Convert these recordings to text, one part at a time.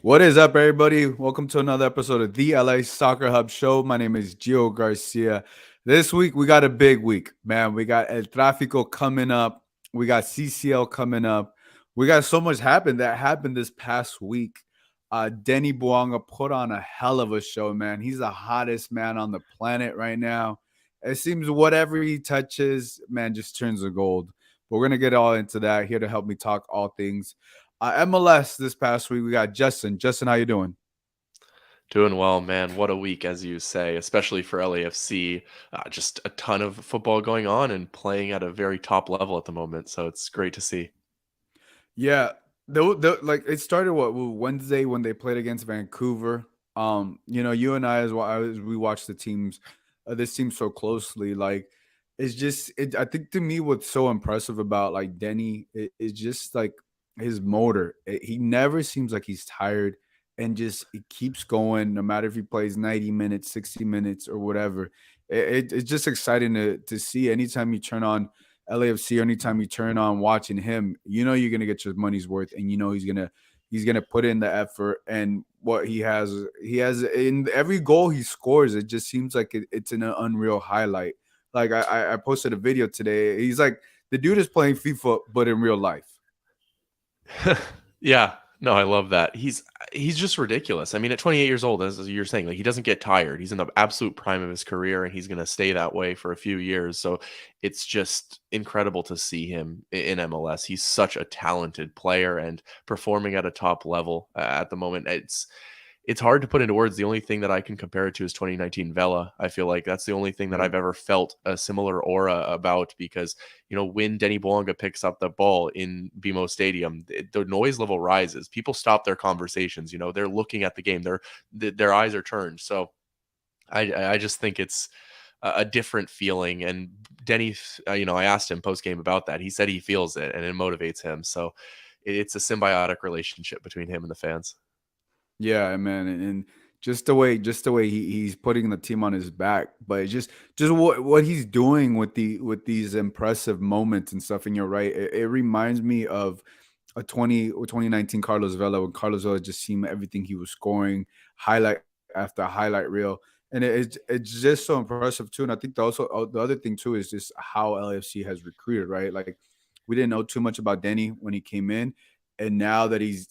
What is up, everybody? Welcome to another episode of the LA Soccer Hub Show. My name is Gio Garcia. This week, we got a big week, man. We got El Trafico coming up. We got CCL coming up. We got so much happened this past week. Denis Bouanga put on a hell of a show, man. He's the hottest man on the planet right now. It seems whatever he touches, man, just turns to gold. But we're gonna get all into that. Here to help me talk all things MLS this past week. We got Justin. Justin, how you doing? Doing well, man. What a week, as you say, especially for LAFC. Just a ton of football going on and playing at a very top level at the moment. So it's great to see. Yeah, like it started Wednesday when they played against Vancouver. You and I as we watched the teams, this team so closely. Like, it's just I think to me what's so impressive about like Denny is just like his motor. He never seems like he's tired, and just it keeps going no matter if he plays 90 minutes, 60 minutes, or whatever. It's just exciting to see anytime you turn on LAFC, anytime you turn on watching him, you know you're gonna get your money's worth, and you know he's gonna put in the effort. And what he has in every goal he scores, it just seems like it's an unreal highlight. Like I posted a video today. He's like the dude is playing FIFA, but in real life. Yeah, no, I love that. He's just ridiculous. I mean, at 28 years old, as you're saying, like he doesn't get tired. He's in the absolute prime of his career, and he's going to stay that way for a few years. So it's just incredible to see him in MLS. He's such a talented player and performing at a top level at the moment. It's hard to put into words. The only thing that I can compare it to is 2019 Vela. I feel like that's the only thing that Right. I've ever felt a similar aura about because, when Denis Bouanga picks up the ball in BMO Stadium, the noise level rises. People stop their conversations. They're looking at the game. Their eyes are turned. So I just think it's a different feeling. And Denny, I asked him post game about that. He said he feels it and it motivates him. So it's a symbiotic relationship between him and the fans. Yeah, man, and just the way he's putting the team on his back, but it's just what he's doing with these impressive moments and stuff. And you're right, it reminds me of a 2019 Carlos Vela, when Carlos Vela just seemed everything he was scoring, highlight after highlight reel, and it's just so impressive too. And I think the other thing too is just how LFC has recruited, right? Like, we didn't know too much about Denny when he came in, and now that he's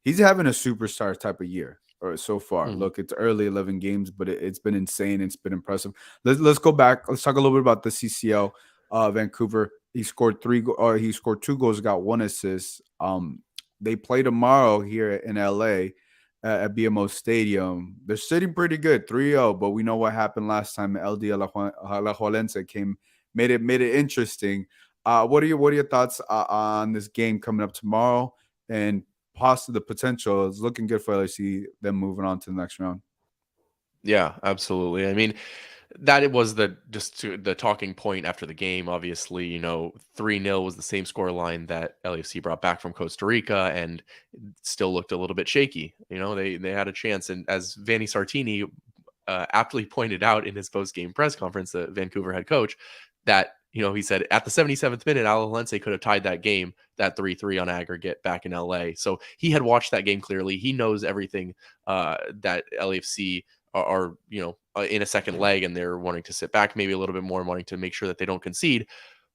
he's having a superstar type of year or so far. Mhm. Look, it's early 11 games, but it's been insane. It's been impressive. Let's go back. Let's talk a little bit about the CCL. Vancouver. He scored two goals, got one assist. They play tomorrow here in LA at BMO Stadium. They're sitting pretty good, 3-0, but we know what happened last time. LD Alajuelense came, made it interesting. What are your thoughts on this game coming up tomorrow, and possibly the potential is looking good for LAC, them moving on to the next round? Yeah, absolutely. I mean, that it was the talking point after the game. Obviously, 3-0 was the same score line that LAFC brought back from Costa Rica and it still looked a little bit shaky. They had a chance. And as Vanni Sartini aptly pointed out in his post game press conference, the Vancouver head coach, that he said at the 77th minute, Alajuelense could have tied that game, that 3-3 on aggregate back in LA. So he had watched that game clearly. He knows everything that LAFC are in a second leg, and they're wanting to sit back maybe a little bit more and wanting to make sure that they don't concede.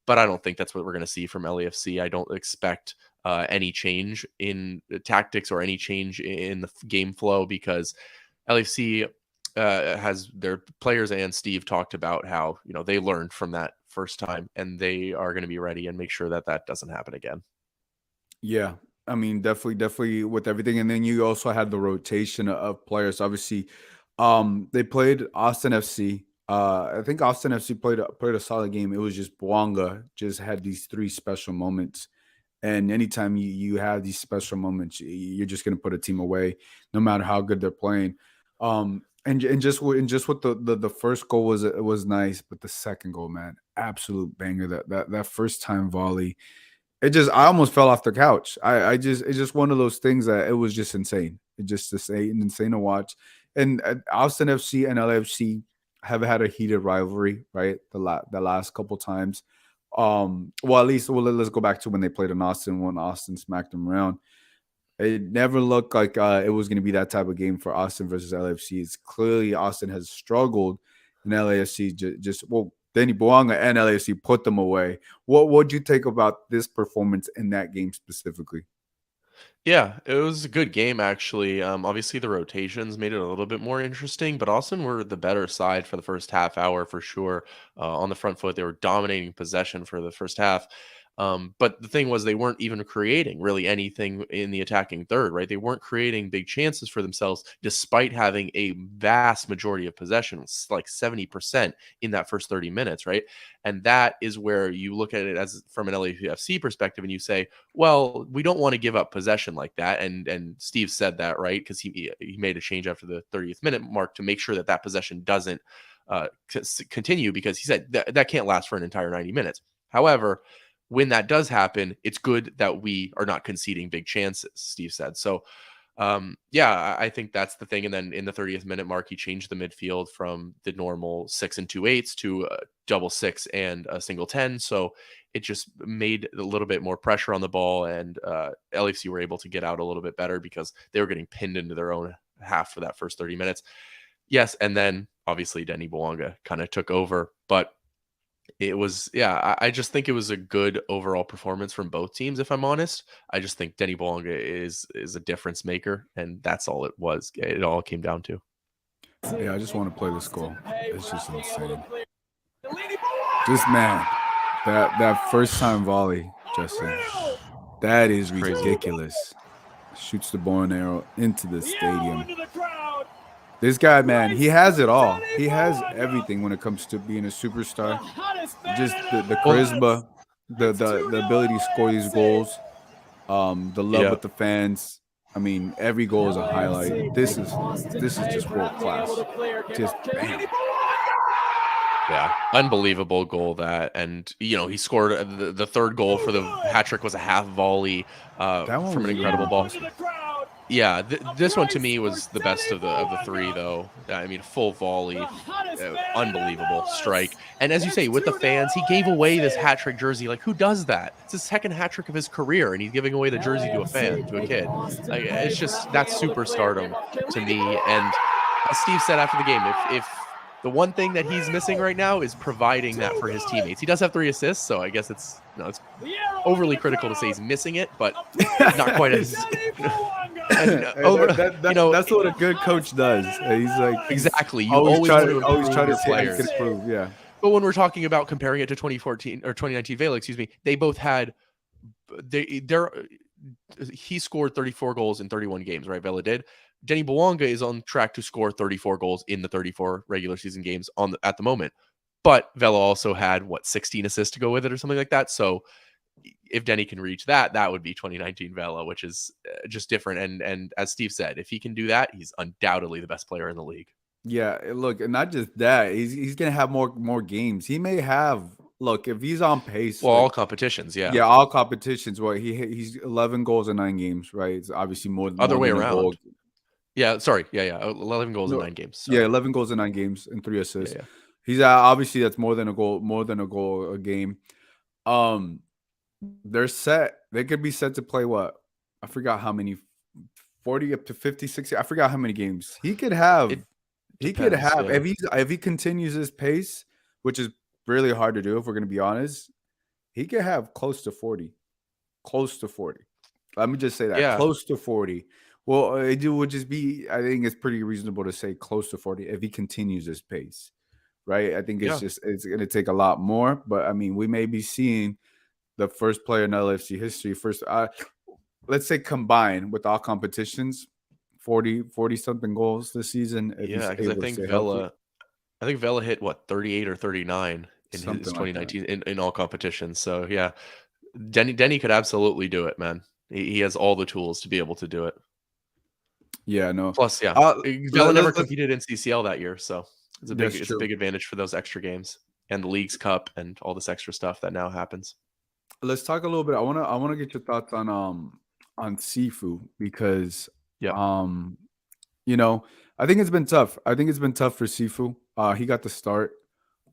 But I don't think that's what we're going to see from LAFC. I don't expect any change in tactics or any change in the game flow because LAFC has their players, and Steve talked about how they learned from that first time and they are going to be ready and make sure that that doesn't happen again. Yeah, I mean, definitely with everything, and then you also had the rotation of players. Obviously, they played Austin FC. I think Austin FC played a solid game. It was just Bwanga just had these three special moments, and anytime you have these special moments, you're just gonna put a team away, no matter how good they're playing. And just with the first goal was nice, but the second goal, man, absolute banger. That first time volley, I almost fell off the couch. I just it's just one of those things that it was just insane. It just insane to watch. And Austin FC and LFC have had a heated rivalry, right? The last couple times. Well, at least let's go back to when they played in Austin, when Austin smacked them around. It never looked like it was going to be that type of game for Austin versus LAFC. It's clearly Austin has struggled, and LAFC just well, Denis Bouanga and LAFC put them away. What'd you take about this performance in that game specifically? Yeah, it was a good game actually. Obviously the rotations made it a little bit more interesting, but Austin were the better side for the first half hour for sure. On the front foot, they were dominating possession for the first half. But the thing was, they weren't even creating really anything in the attacking third, right? They weren't creating big chances for themselves, despite having a vast majority of possession, like 70% in that first 30 minutes, right? And that is where you look at it as from an LAFC perspective, and you say, well, we don't want to give up possession like that. And Steve said that, right? Because he made a change after the 30th minute mark to make sure that that possession doesn't continue, because he said that can't last for an entire 90 minutes. However, when that does happen, it's good that we are not conceding big chances, Steve said. So, yeah, I think that's the thing. And then in the 30th minute mark, he changed the midfield from the normal 6 and 2/8 to a double 6 and a single 10. So it just made a little bit more pressure on the ball, and LAFC were able to get out a little bit better because they were getting pinned into their own half for that first 30 minutes. Yes, and then obviously Denis Bouanga kind of took over, but it was, yeah, I just think it was a good overall performance from both teams, if I'm honest. I just think Denis Bouanga is a difference maker, and that's all it was. It all came down to. Yeah, I just want to play this goal. It's just insane. Just man, that first time volley, Justin, that is Crazy. ridiculous. Shoots the bow and arrow into the stadium. This guy, man, he has it all. He has everything when it comes to being a superstar. Just the charisma, the ability to score these goals, the love Yeah. with the fans. I mean, every goal is a highlight. This is just world class. Just bam. Yeah, unbelievable goal that, and he scored the third goal for the hat trick was a half volley That one from was an really incredible ball. impressive. Yeah, this one to me was the best of the three, though. I mean, full volley, unbelievable strike, and as you say, with the fans, he gave away this hat trick jersey. Like, who does that? It's his second hat trick of his career, and he's giving away the jersey to a fan, to a kid. Like, it's just that's superstardom to me. And as Steve said after the game, if the one thing that he's missing right now is providing that for his teammates. He does have 3 assists, so I guess it's overly critical to say he's missing it, but not quite as That's what a good coach does. He's like exactly. You always always want to always try improve to your see how you players. can improve. Yeah. But when we're talking about comparing it to 2014 or 2019 Vela, excuse me, they both had he scored 34 goals in 31 games, right? Vela did. Denis Bouanga is on track to score 34 goals in the 34 regular season games at the moment. But Vela also had 16 assists to go with it or something like that. So if Denny can reach that, that would be 2019 Vela, which is just different. And as Steve said, if he can do that, he's undoubtedly the best player in the league. Yeah, look, and not just that, he's gonna have more games. He may have look if he's on pace, Well, like all competitions, yeah. yeah, all competitions. Well, he's 11 goals in 9 games, right? It's obviously Other more way than a goal. around. Yeah, sorry. Yeah. 11 goals in No, 9 games. yeah, Sorry. 11 goals in 9 games and 3 assists. Yeah. He's obviously that's more than a goal a game. Um, they're set. They could be set to play what? I forgot how many 40 up to 50, 60. I forgot how many games. He could have It depends. Yeah. if he continues his pace, which is really hard to do if we're gonna be honest, he could have close to 40. Close to 40. Let me just say that. Yeah. Close to 40. Well, it would just be I think it's pretty reasonable to say close to 40 if he continues his pace. Right? I think Yeah. it's gonna take a lot more, but I mean, we may be seeing the first player in LFC history, let's say combined with all competitions, 40 something goals this season if Yeah, he's because able to stay healthy. I think Vela hit 38 or 39 in his Something like that. 2019 in all competitions. So yeah, Denny could absolutely do it, man. He has all the tools to be able to do it. Yeah, no. Plus, yeah, Uh, Vela never let's competed in CCL that year, so That's it's a true. big advantage for those extra games and the League's Cup and all this extra stuff that now happens. Let's talk a little bit. I wanna get your thoughts on Sifu because Yep. um you know, I think it's been tough. I think it's been tough for Sifu. He got the start.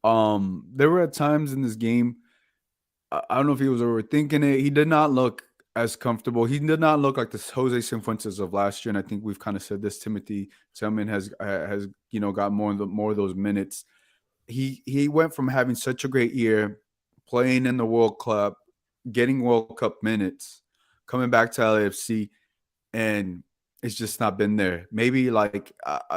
There were at times in this game, I don't know if he was overthinking it. He did not look as comfortable. He did not look like the Jose Cifuentes of last year, and I think we've kind of said this. Timothy Selman has got more of those minutes. He went from having such a great year, playing in the World Cup, getting World Cup minutes, coming back to LAFC, and it's just not been there. Maybe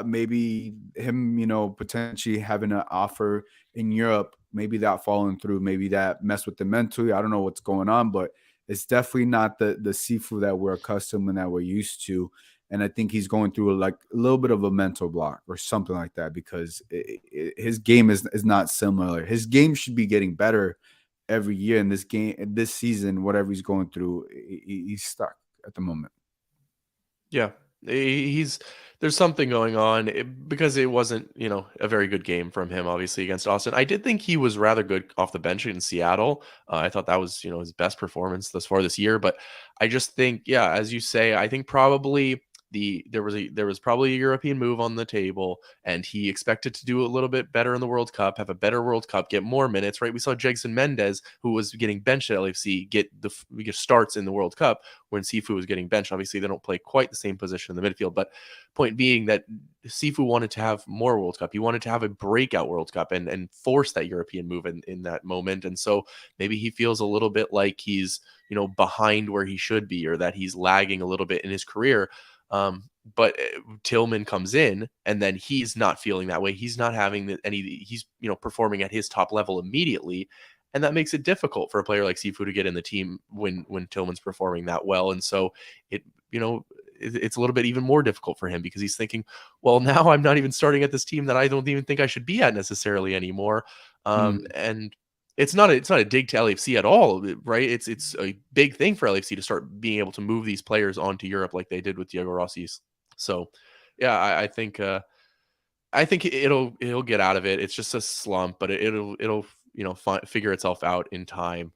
maybe him, potentially having an offer in Europe, maybe that falling through, maybe that messed with the mentally. I don't know what's going on, but it's definitely not the Sifu that we're accustomed and that we're used to. And I think he's going through like a little bit of a mental block or something like that because his game is not similar. His game should be getting better every year. In this season, whatever he's going through, he's stuck at the moment. Yeah, he's there's something going on because it wasn't, a very good game from him, obviously, against Austin. I did think he was rather good off the bench in Seattle. I thought that was, his best performance thus far this year. But I just think, yeah, as you say, I think probably there was probably a European move on the table, and he expected to do a little bit better in the World Cup, have a better World Cup, get more minutes. Right? We saw Jegson Mendes, who was getting benched at LAFC, get starts in the World Cup when Sifu was getting benched. Obviously, they don't play quite the same position in the midfield, but point being that Sifu wanted to have more World Cup. He wanted to have a breakout World Cup and force that European move in that moment. And so maybe he feels a little bit like he's, behind where he should be, or that he's lagging a little bit in his career. But Tillman comes in, and then he's not feeling that way. He's not having he's, performing at his top level immediately. And that makes it difficult for a player like Sifu to get in the team when Tillman's performing that well. And so it's a little bit even more difficult for him because he's thinking, well, now I'm not even starting at this team that I don't even think I should be at necessarily anymore. And it's not a dig to LAFC at all, right? It's a big thing for LAFC to start being able to move these players onto Europe like they did with Diego Rossi's. So, yeah, I think it'll get out of it. It's just a slump, but it'll figure itself out in time.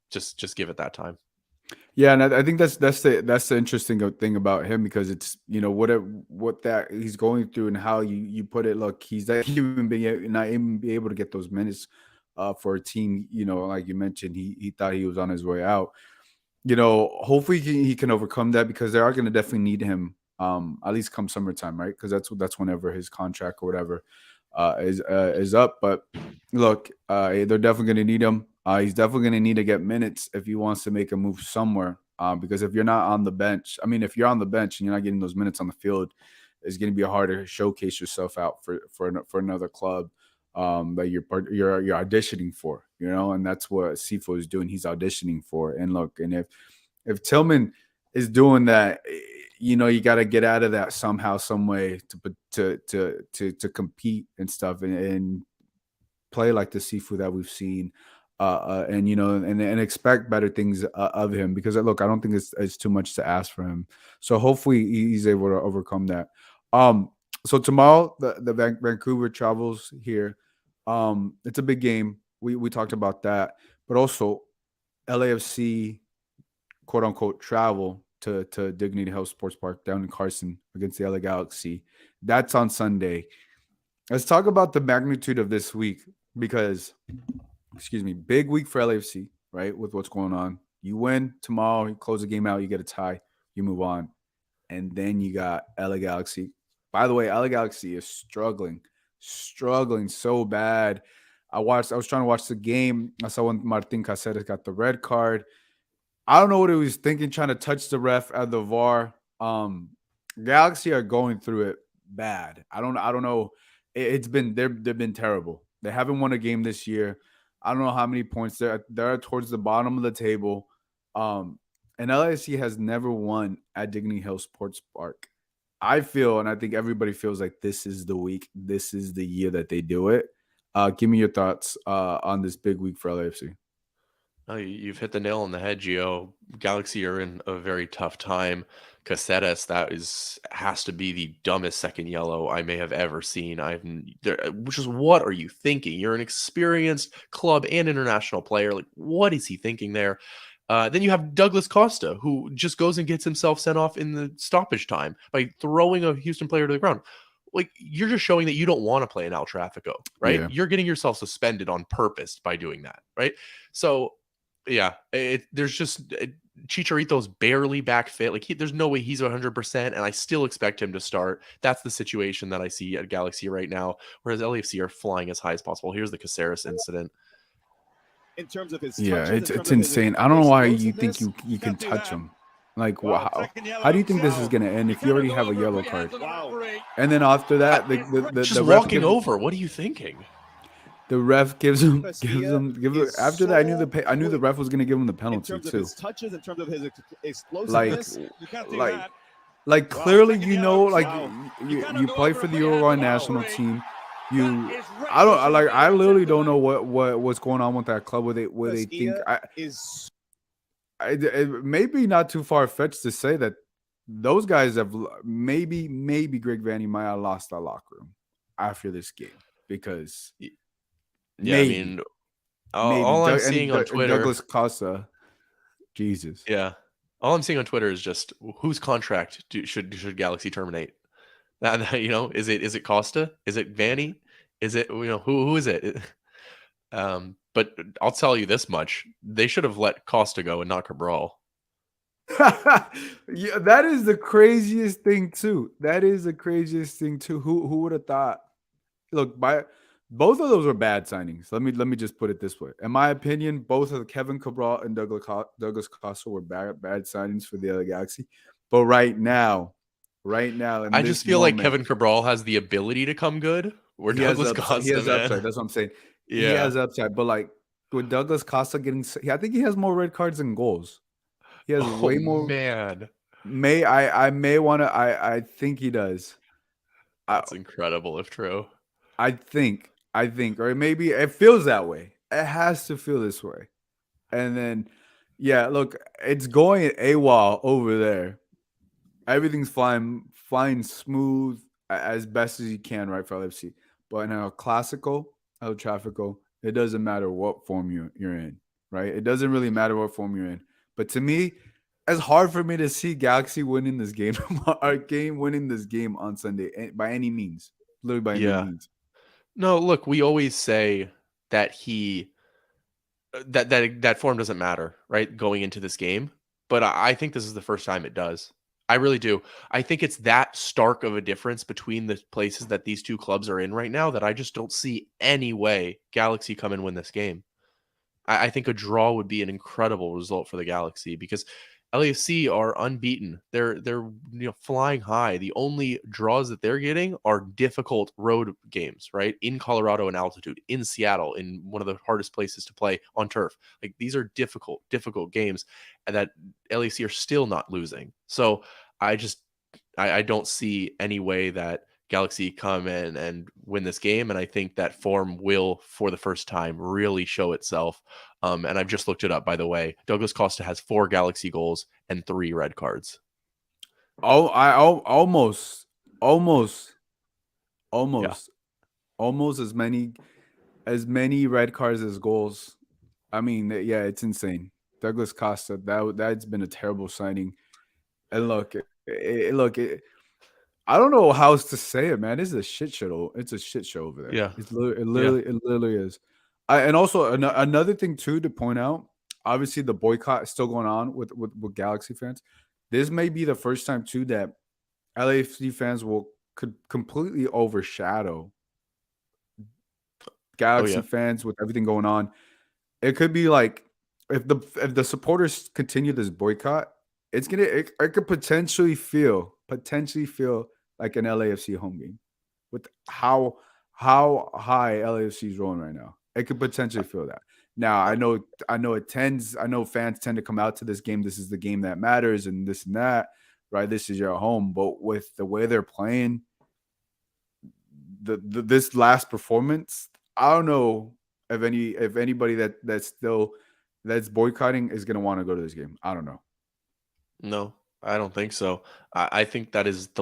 Just give it that time. Yeah, and I think that's the interesting thing about him because it's what that he's going through and how you put it. Look, he's not even not even be able to get those minutes for a team. Like you mentioned, he thought he was on his way out. Hopefully he can overcome that because they are going to definitely need him. At least come summertime, right? Because that's whenever his contract or whatever is up. But look, they're definitely going to need him. He's definitely going to need to get minutes if he wants to make a move somewhere. Because if you're not on the bench, if you're on the bench and you're not getting those minutes on the field, it's going to be harder to showcase yourself out for another club that you're auditioning for, and that's what Sifo is doing. He's auditioning for. And look, and if Tillman is doing that, you got to get out of that somehow, some way to compete and stuff and play like the Sifu that we've seen. And expect better things of him because look, I don't think it's too much to ask for him. So hopefully he's able to overcome that. So tomorrow the Vancouver travels here. It's a big game. We talked about that, but also LAFC quote unquote travel to Dignity Health Sports Park down in Carson against the LA Galaxy. That's on Sunday. Let's talk about the magnitude of this week because big week for LAFC, right? With what's going on. You win tomorrow, you close the game out, you get a tie, you move on. And then you got LA Galaxy. By the way, LA Galaxy is struggling so bad. I was trying to watch the game. I saw when Martin Caceres got the red card. I don't know what he was thinking, trying to touch the ref at the VAR. Galaxy are going through it bad. I don't know. They've been terrible. They haven't won a game this year. I don't know how many points they're towards the bottom of the table. And LAFC has never won at Dignity Hill Sports Park. I feel, and I think everybody feels like this is the week. This is the year that they do it. Give me your thoughts on this big week for LAFC. Oh, you've hit the nail on the head, Gio. Galaxy are in a very tough time. Caceres, has to be the dumbest second yellow I may have ever seen. Which is, what are you thinking? You're an experienced club and international player. Like, what is he thinking there? Then you have Douglas Costa, who just goes and gets himself sent off in the stoppage time by throwing a Houston player to the ground. Like, you're just showing that you don't want to play in El Trafico, right? Yeah. You're getting yourself suspended on purpose by doing that, right? So, yeah, there's just Chicharito's barely back fit. Like there's no way he's 100%, and I still expect him to start. That's the situation that I see at Galaxy right now, whereas LAFC are flying as high as possible. Here's the Caceres incident. In terms of his Yeah, touches, it's insane. I don't know why you think you can touch him. Like, wow. How do you think this is gonna end if you already have a yellow card? Wow. And then after that, Just the ref walking gives, over. What are you thinking? the ref gives him after that. I knew the ref was gonna give him the In penalty terms of too. his touches, in terms of his Like, explosiveness, you can't do like, that. like Wow. clearly, you know, like Wow. you play for the Uruguay national team. I literally don't know what's going on with that club where they think is it may be not too far fetched to say that those guys have maybe Greg Vanny might have lost that locker room after this game because Yeah, maybe, I mean, all I'm seeing on Twitter, Douglas Costa, Jesus, yeah, all I'm seeing on Twitter is just whose contract should Galaxy terminate? You know, is it Costa? Is it Vanny? Is it, you know, who is it? But I'll tell you this much: they should have let Costa go and not Cabral. yeah, that is the craziest thing too. Who would have thought? Look, both of those were bad signings. Let me just put it this way. In my opinion, both of Kevin Cabral and Douglas Costa were bad signings for the LA Galaxy. But right now, in I this just feel like moment, Kevin Cabral has the ability to come good. Where he has Douglas upside. He Costa, has man, upside. That's what I'm saying. He yeah. has upside. But like with Douglas Costa I think he has more red cards than goals. He has Oh way more. man, I may want to. I think he does. I that's incredible if true. I think, or maybe it feels that way. It has to feel this way. And then, yeah, look, it's going AWOL over there. Everything's flying smooth as best as you can, right, for LFC. But in a classical, El Trafico, it doesn't matter what form you're in, right? It doesn't really matter what form you're in. But to me, it's hard for me to see Galaxy winning this game, winning this game on Sunday by any means, literally by any Yeah. means. No, look, we always say that that form doesn't matter, right? Going into this game, but I think this is the first time it does. I really do. I think it's that stark of a difference between the places that these two clubs are in right now that I just don't see any way Galaxy come and win this game. I think a draw would be an incredible result for the Galaxy because LAFC are unbeaten. They're flying high. The only draws that they're getting are difficult road games, right? In Colorado in altitude, in Seattle, in one of the hardest places to play on turf. Like these are difficult games that LAFC are still not losing. So I just I don't see any way that Galaxy come in and win this game, and I think that form will, for the first time, really show itself. And I've just looked it up, by the way. Douglas Costa has 4 Galaxy goals and 3 red cards. Oh, almost Yeah, as many red cards as goals. I mean, yeah, it's insane. Douglas Costa, that's been a terrible signing. And look, I don't know how else to say it, man. This is a shit show. It's a shit show over there. yeah, yeah, It literally is. And also another thing too to point out. Obviously, the boycott is still going on with Galaxy fans. This may be the first time too that LAFC fans could completely overshadow oh Galaxy yeah, fans with everything going on. It could be like if the supporters continue this boycott, it could potentially feel like an LAFC home game with how high LAFC is rolling right now. It could potentially feel that. Now I know fans tend to come out to this game. This is the game that matters and this and that, right? This is your home. But with the way they're playing, this last performance, I don't know if anybody that's boycotting is gonna want to go to this game. I don't know. no, I don't think so. I think that is that's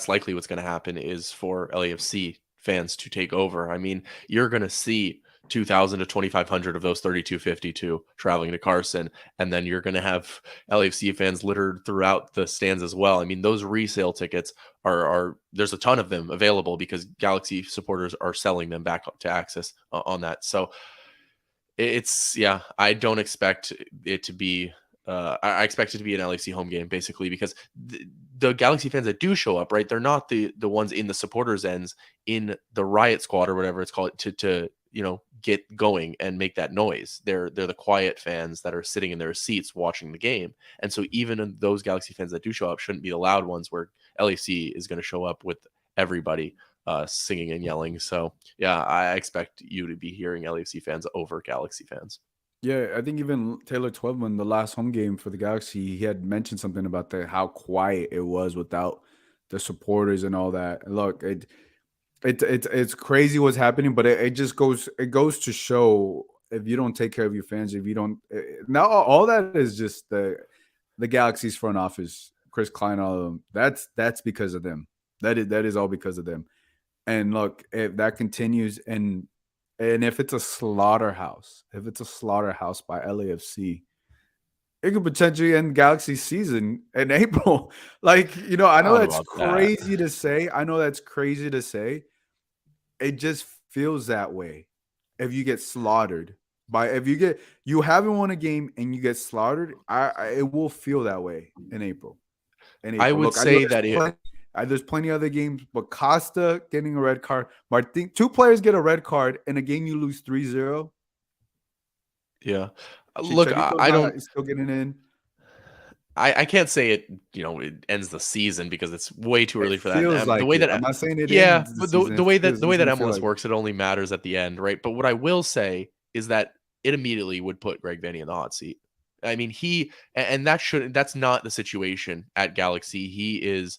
likely what's going to happen is for LAFC fans to take over. I mean, you're going to see 2,000 to 2,500 of those 3,252 traveling to Carson, and then you're going to have LAFC fans littered throughout the stands as well. I mean, those resale tickets are there's a ton of them available because Galaxy supporters are selling them back to access on that. So It's I don't expect it to be. I expect it to be an LAC home game basically because the Galaxy fans that do show up, right? They're not the ones in the supporters ends in the riot squad or whatever it's called to get going and make that noise. They're the quiet fans that are sitting in their seats watching the game. And so even those Galaxy fans that do show up shouldn't be the loud ones where LAC is going to show up with everybody singing and yelling. So yeah, I expect you to be hearing LAFC fans over Galaxy fans. Yeah, I think even Taylor Twelveman, the last home game for the Galaxy, he had mentioned something about how quiet it was without the supporters and all that. Look, it's crazy what's happening, but it just goes to show if you don't take care of your fans, if you don't now all that is just the Galaxy's front office, Chris Klein, all of them. That's because of them. That is all because of them. And look, if that continues and if it's a slaughterhouse, by LAFC, it could potentially end Galaxy season in April. Like, I know How that's about that? crazy to say. I know that's crazy to say. It just feels that way. If you get slaughtered you haven't won a game and you get slaughtered, it will feel that way in April. I would Look, say that there's plenty of other games, but Costa getting a red card. Martin, 2 players get a red card in a game you lose 3-0. Yeah. Look, I don't. Still getting in. I can't say it. It ends the season because it's way too early It for that. feels The like way it. that I'm not saying it yeah, ends the but season. the way that It's gonna feel MLS like works, it only matters at the end, right? But what I will say is that it immediately would put Greg Vanney in the hot seat. I mean, that's not the situation at Galaxy. He is,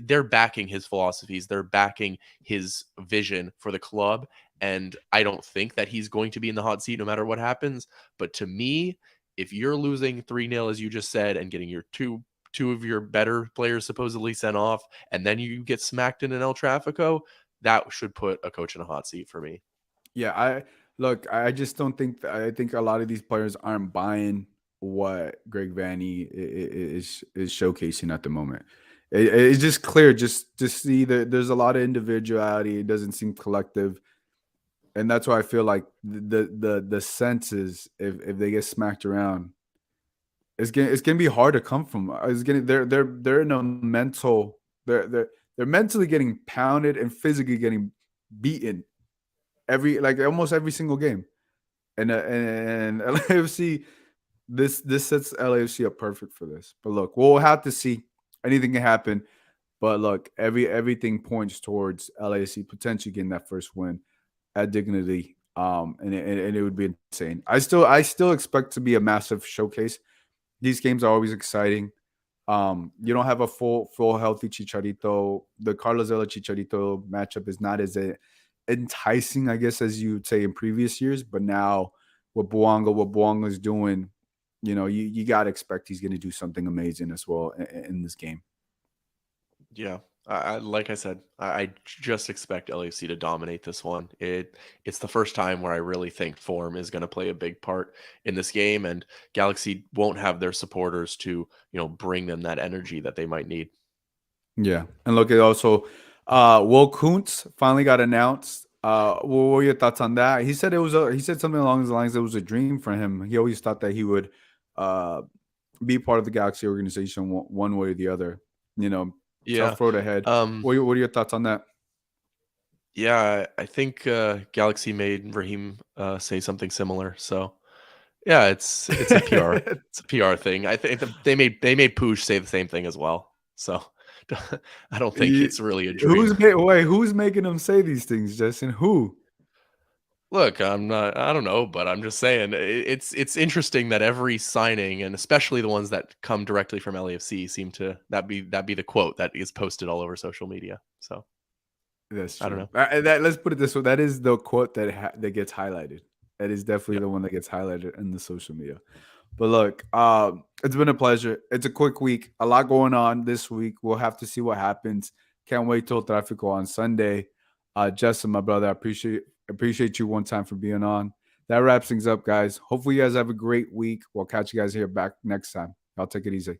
they're backing his philosophies, they're backing his vision for the club. And I don't think that he's going to be in the hot seat no matter what happens. But to me, if you're losing 3-0, as you just said, and getting your two of your better players supposedly sent off, and then you get smacked in an El Trafico, that should put a coach in a hot seat for me. Yeah, I just don't think I think a lot of these players aren't buying what Greg Vanney is showcasing at the moment. It's just clear just to see that there's a lot of individuality. It doesn't seem collective. And that's why I feel like the sense is if they get smacked around, it's gonna be hard to come from. They're in a mental they're mentally getting pounded and physically getting beaten almost every single game. And LAFC, this sets LAFC up perfect for this. But look, we'll have to see. Anything can happen. But look, everything points towards LAFC potentially getting that first win at Dignity. And it would be insane. I still expect to be a massive showcase. These games are always exciting. You don't have a full healthy Chicharito. The Carlos Vela Chicharito matchup is not as enticing, I guess, as you would say in previous years. But now what Bouanga is doing, you gotta expect he's gonna do something amazing as well in this game. Yeah. Like I said, I just expect LAFC to dominate this one. It's the first time where I really think form is going to play a big part in this game, and Galaxy won't have their supporters to bring them that energy that they might need. Yeah, and look at also Will Kuntz finally got announced. What were your thoughts on that? He said he said something along the lines it was a dream for him. He always thought that he would be part of the Galaxy organization one way or the other. Yeah. Tough road ahead. What are your thoughts on that? Yeah, I think Galaxy made Raheem say something similar. So yeah, it's a PR it's a PR thing. I think they made Pooch say the same thing as well. So I don't think it's really a dream. Who's making them say these things, Justin? Who? Look, I don't know, but I'm just saying it's interesting that every signing, and especially the ones that come directly from LAFC, seem to that be the quote that is posted all over social media. So that's true. I don't know. Let's put it this way: that is the quote that gets highlighted. That is definitely the one that gets highlighted in the social media. But look, it's been a pleasure. It's a quick week, a lot going on this week. We'll have to see what happens. Can't wait till Trafico on Sunday. Justin, my brother, I appreciate you one time for being on. That wraps things up, guys. Hopefully you guys have a great week. We'll catch you guys here back next time. Y'all take it easy.